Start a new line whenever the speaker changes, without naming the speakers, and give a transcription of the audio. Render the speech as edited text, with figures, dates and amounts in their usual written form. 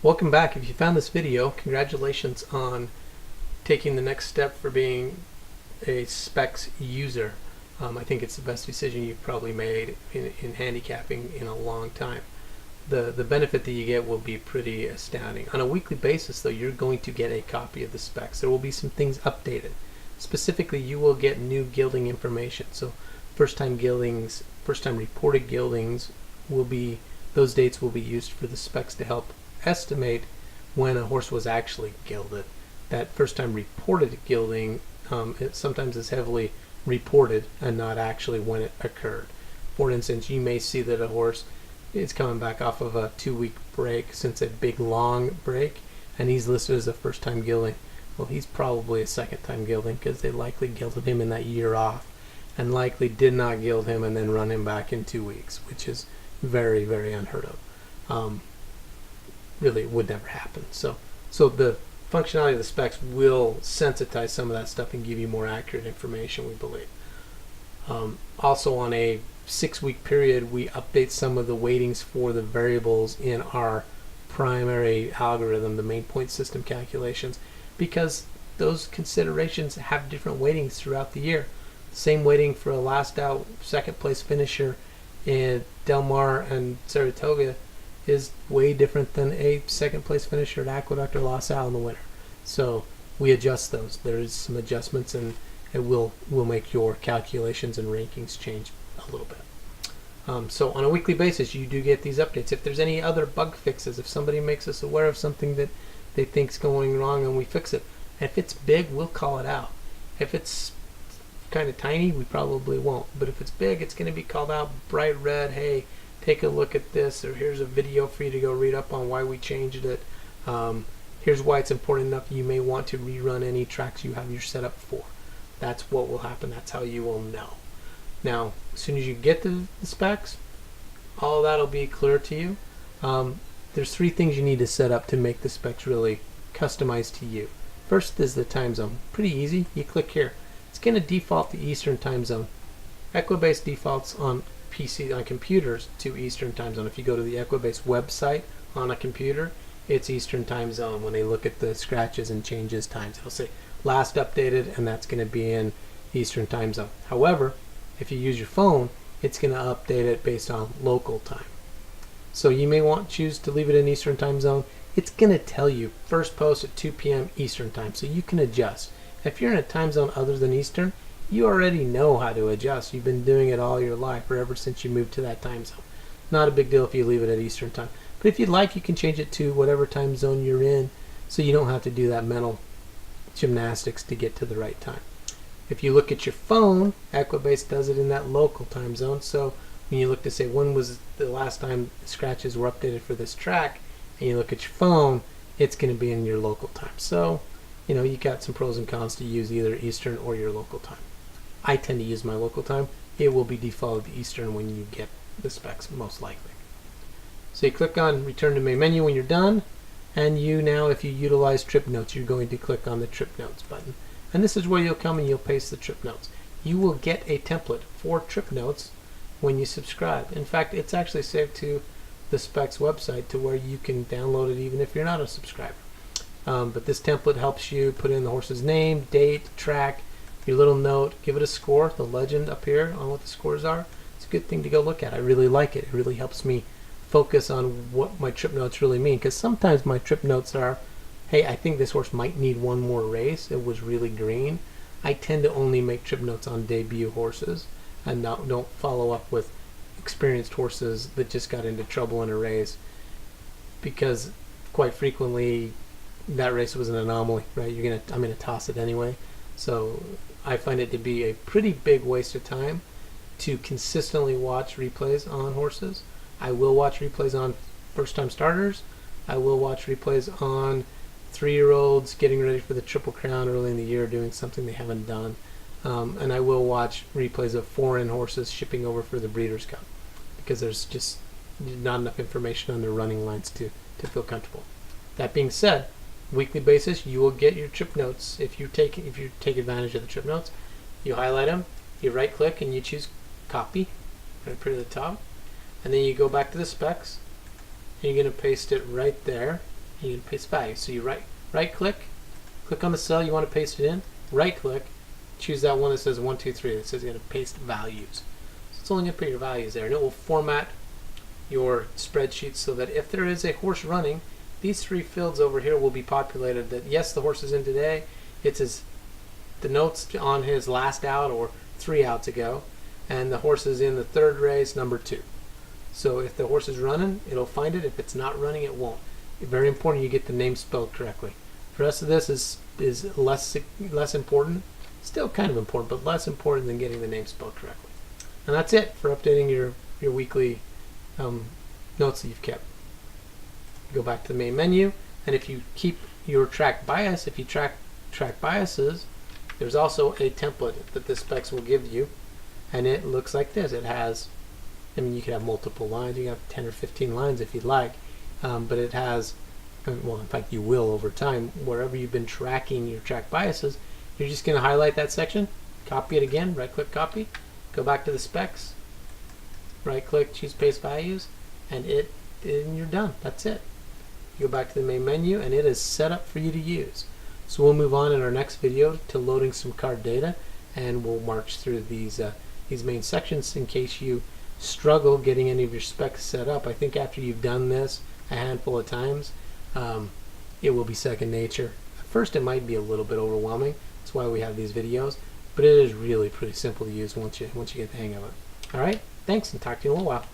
Welcome back. If you found this video, congratulations on taking the next step for being a specs user. I think it's the best decision you've probably made in handicapping in a long time. The benefit that you get will be pretty astounding. On a weekly basis though, you're going to get a copy of the specs. There will be some things updated. Specifically, you will get new gilding information. So first time reported gildings will be, those dates will be used for the specs to help estimate when a horse was actually gilded. That first time reported gilding, it sometimes is heavily reported and not actually when it occurred. For instance, you may see that a horse is coming back off of a 2-week break since a big long break, and he's listed as a first time gilding. Well, he's probably a second time gilding because they likely gilded him in that year off and likely did not gild him and then run him back in 2 weeks, which is very, very unheard of. Really, it would never happen. So the functionality of the specs will sensitize some of that stuff and give you more accurate information, we believe. Also, on a 6-week period, we update some of the weightings for the variables in our primary algorithm, the main point system calculations, because those considerations have different weightings throughout the year. Same weighting for a last out second place finisher in Del Mar and Saratoga is way different than a second place finisher at Aqueduct or La Salle in the winter. So we adjust those. There's some adjustments, and it will make your calculations and rankings change a little bit. So on a weekly basis, you do get these updates. If there's any other bug fixes, if somebody makes us aware of something that they think's going wrong and we fix it, if it's big, we'll call it out. If it's kind of tiny, we probably won't. But if it's big, it's going to be called out bright red. Hey, take a look at this, or here's a video for you to go read up on why we changed it. Here's why it's important enough you may want to rerun any tracks you have your setup for. That's what will happen. That's how you will know. Now, as soon as you get the specs, all that'll be clear to you. There's 3 things you need to set up to make the specs really customized to you. First is the time zone. Pretty easy. You click here. It's going to default the Eastern time zone. Equibase defaults on computers to Eastern time zone. If you go to the Equibase website on a computer, it's Eastern time zone. When they look at the scratches and changes times, it'll say last updated, and that's going to be in Eastern time zone. However, if you use your phone, it's going to update it based on local time. So you may choose to leave it in Eastern time zone. It's going to tell you first post at 2 p.m. Eastern time, so you can adjust. If you're in a time zone other than Eastern, you already know how to adjust. You've been doing it all your life, or ever since you moved to that time zone. Not a big deal if you leave it at Eastern time. But if you'd like, you can change it to whatever time zone you're in, so you don't have to do that mental gymnastics to get to the right time. If you look at your phone, Equibase does it in that local time zone. So when you look to say when was the last time scratches were updated for this track, and you look at your phone, it's going to be in your local time. So, you got some pros and cons to use either Eastern or your local time. I tend to use my local time. It will be defaulted to Eastern when you get the specs, most likely. So you click on Return to Main Menu when you're done, and if you utilize trip notes, you're going to click on the trip notes button. And this is where you'll come and you'll paste the trip notes. You will get a template for trip notes when you subscribe. In fact, it's actually saved to the specs website to where you can download it even if you're not a subscriber. But this template helps you put in the horse's name, date, track, your little note, give it a score, the legend up here on what the scores are. It's a good thing to go look at. I really like it. It really helps me focus on what my trip notes really mean, because sometimes my trip notes are, hey, I think this horse might need one more race. It was really green. I tend to only make trip notes on debut horses and don't follow up with experienced horses that just got into trouble in a race, because quite frequently that race was an anomaly, right? I'm gonna toss it anyway. So I find it to be a pretty big waste of time to consistently watch replays on horses. I will watch replays on first-time starters. I will watch replays on 3-year-olds getting ready for the Triple Crown early in the year, doing something they haven't done. And I will watch replays of foreign horses shipping over for the Breeders' Cup, because there's just not enough information on their running lines to feel comfortable. That being said, weekly basis, you will get your trip notes. If you take advantage of the trip notes, you highlight them, you right click, and you choose copy right up here at the top, and then you go back to the specs, and you're going to paste it right there, and you can paste value. So you right click on the cell you want to paste it in, right click, choose that one that says 1, 2, 3 that says you're going to paste values. So it's only going to put your values there, and it will format your spreadsheet so that if there is a horse running, these 3 fields over here will be populated that yes, the horse is in today, it's the notes on his last out or 3 outs ago, and the horse is in the 3rd race, number 2. So if the horse is running, it'll find it. If it's not running, it won't. It's very important you get the name spelled correctly. The rest of this is less important. Still kind of important, but less important than getting the name spelled correctly. And that's it for updating your weekly notes that you've kept. Go back to the main menu, and if you keep your track bias, if you track biases, there's also a template that the specs will give you, and it looks like this. It has, I mean, you could have multiple lines. You can have 10 or 15 lines if you'd like, but it has, well, in fact, you will over time. Wherever you've been tracking your track biases, you're just going to highlight that section, copy it again, right-click copy, go back to the specs, right-click, choose paste values, and you're done. That's it. You go back to the main menu, and it is set up for you to use. So we'll move on in our next video to loading some card data, and we'll march through these main sections in case you struggle getting any of your specs set up. I think after you've done this a handful of times, it will be second nature. At first it might be a little bit overwhelming. That's why we have these videos, but it is really pretty simple to use once you get the hang of it. All right, thanks, and talk to you in a little while.